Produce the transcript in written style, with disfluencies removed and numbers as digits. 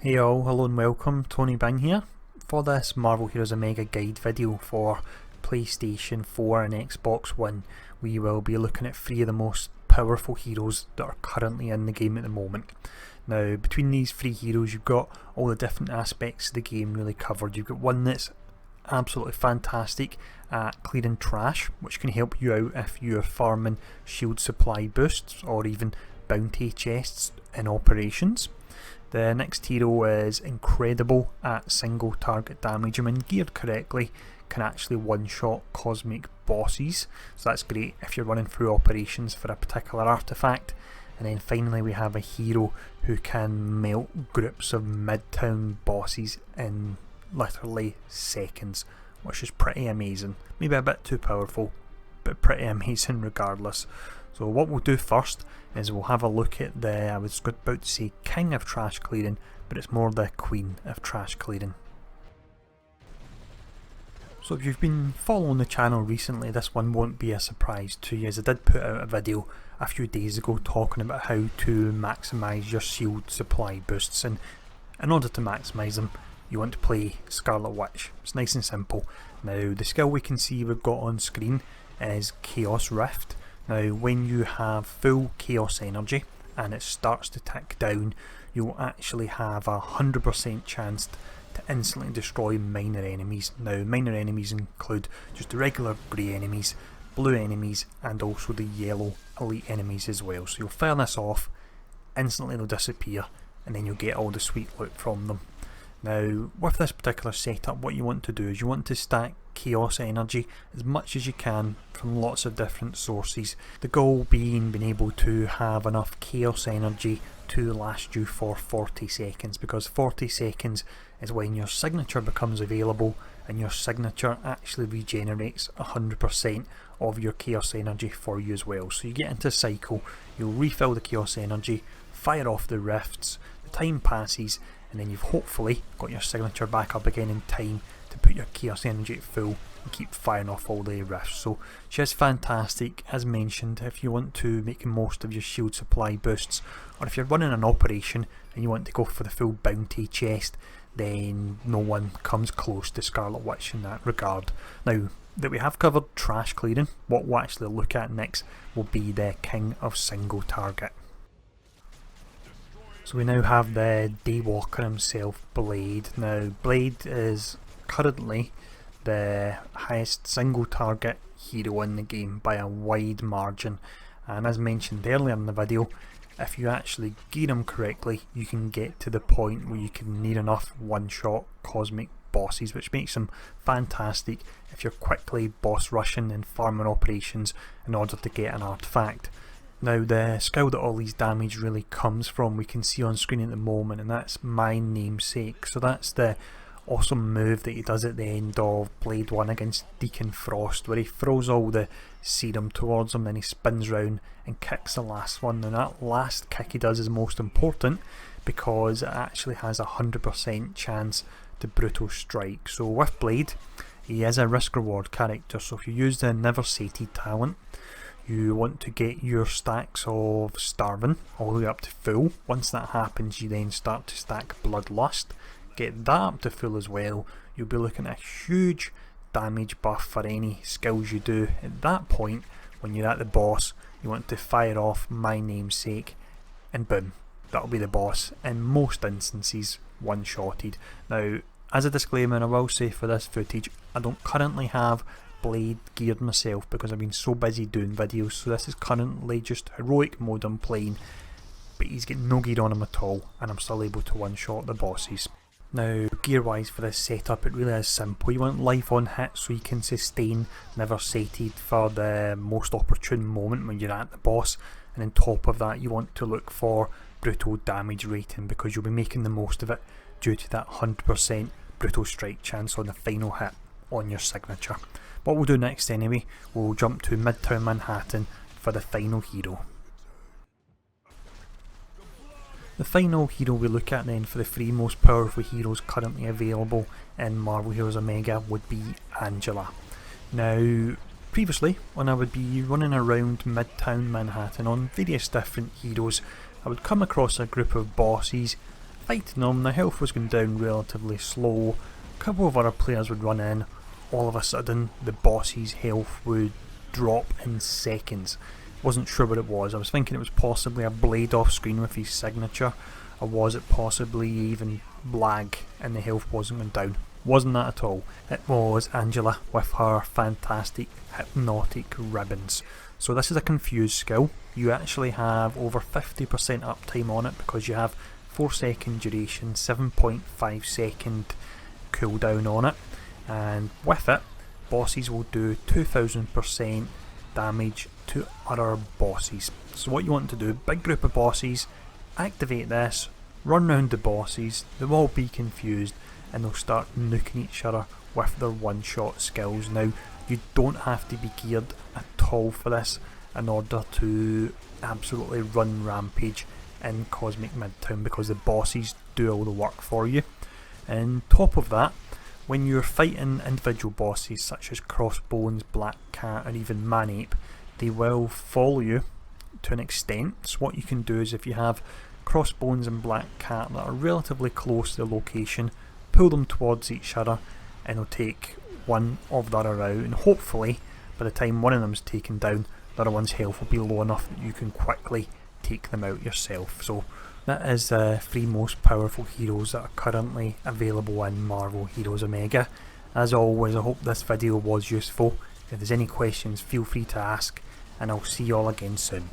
Hey all, hello and welcome, Tony Bing here. For this Marvel Heroes Omega guide video for PlayStation 4 and Xbox One, we will be looking at 3 of the most powerful heroes that are currently in the game at the moment. Now, between these 3 heroes, you've got all the different aspects of the game really covered. You've got one that's absolutely fantastic at clearing trash, which can help you out if you're farming shield supply boosts or even bounty chests in operations. The next hero is incredible at single target damage, and when geared correctly can actually one-shot cosmic bosses, so that's great if you're running through operations for a particular artifact. And then finally we have a hero who can melt groups of Midtown bosses in literally seconds, which is pretty amazing. Maybe a bit too powerful, but pretty amazing regardless. So what we'll do first is we'll have a look at I was about to say King of Trash Clearing, but it's more the Queen of Trash Clearing. So if you've been following the channel recently, this one won't be a surprise to you, as I did put out a video a few days ago talking about how to maximise your shield supply boosts, and in order to maximise them you want to play Scarlet Witch. It's nice and simple. Now the skill we can see we've got on screen is Chaos Rift. Now when you have full chaos energy and it starts to tick down, you'll actually have a 100% chance to instantly destroy minor enemies. Now minor enemies include just the regular grey enemies, blue enemies, and also the yellow elite enemies as well. So you'll fire this off, instantly they'll disappear, and then you'll get all the sweet loot from them. Now with this particular setup, what you want to do is you want to stack chaos energy as much as you can from lots of different sources. The goal being able to have enough chaos energy to last you for 40 seconds, because 40 seconds is when your signature becomes available, and your signature actually regenerates 100% of your chaos energy for you as well. So you get into a cycle, you'll refill the chaos energy, fire off the rifts, the time passes, and then you've hopefully got your signature back up again in time to put your chaos energy at full and keep firing off all the rifts. So she is fantastic, as mentioned, if you want to make the most of your shield supply boosts, or if you're running an operation and you want to go for the full bounty chest, then no one comes close to Scarlet Witch in that regard. Now that we have covered trash clearing, what we'll actually look at next will be the King of Single Target. So we now have the Daywalker himself, Blade. Now Blade is currently the highest single target hero in the game by a wide margin, and as mentioned earlier in the video, if you actually gear him correctly you can get to the point where you can need enough one-shot cosmic bosses, which makes him fantastic if you're quickly boss rushing and farming operations in order to get an artifact. Now the skill that all these damage really comes from, we can see on screen at the moment, and that's My Namesake. So that's the awesome move that he does at the end of Blade 1 against Deacon Frost, where he throws all the serum towards him, then he spins round and kicks the last one. And that last kick he does is most important because it actually has a 100% chance to brutal strike. So with Blade, he is a risk reward character, so if you use the Never Sated talent, you want to get your stacks of Starving all the way up to full. Once that happens you then start to stack Bloodlust, get that up to full as well. You'll be looking at a huge damage buff for any skills you do. At that point, when you're at the boss, you want to fire off My Namesake and boom, that'll be the boss, in most instances one-shotted. Now as a disclaimer, I will say for this footage I don't currently have Blade geared myself because I've been so busy doing videos, so this is currently just heroic mode I'm playing, but he's got no gear on him at all and I'm still able to one-shot the bosses. Now gear wise for this setup, it really is simple. You want life on hit so you can sustain Never Sated for the most opportune moment when you're at the boss, and on top of that you want to look for brutal damage rating because you'll be making the most of it due to that 100% brutal strike chance on the final hit on your signature. What we'll do next anyway, we'll jump to Midtown Manhattan for the final hero. The final hero we look at then for the 3 most powerful heroes currently available in Marvel Heroes Omega would be Angela. Now previously, when I would be running around Midtown Manhattan on various different heroes, I would come across a group of bosses, fighting them, their health was going down relatively slow, a couple of other players would run in, all of a sudden the boss's health would drop in seconds. Wasn't sure what it was. I was thinking it was possibly a blade off screen with his signature, or was it possibly even lag and the health wasn't going down. Wasn't that at all. It was Angela with her fantastic hypnotic ribbons. So this is a confused skill. You actually have over 50% uptime on it because you have 4 second duration, 7.5 second cooldown on it, and with it bosses will do 2000% damage to other bosses. So what you want to do, big group of bosses, activate this, run round the bosses, they'll all be confused and they'll start nuking each other with their one-shot skills. Now you don't have to be geared at all for this in order to absolutely run rampage in Cosmic Midtown, because the bosses do all the work for you. And top of that, when you're fighting individual bosses such as Crossbones, Black Cat or even Manape, they will follow you to an extent. So what you can do is, if you have Crossbones and Black Cat that are relatively close to the location, pull them towards each other and it'll take one of the other out, and hopefully by the time one of them is taken down, the other one's health will be low enough that you can quickly take them out yourself. So that is the 3 most powerful heroes that are currently available in Marvel Heroes Omega. As always, I hope this video was useful. If there's any questions, feel free to ask, and I'll see you all again soon.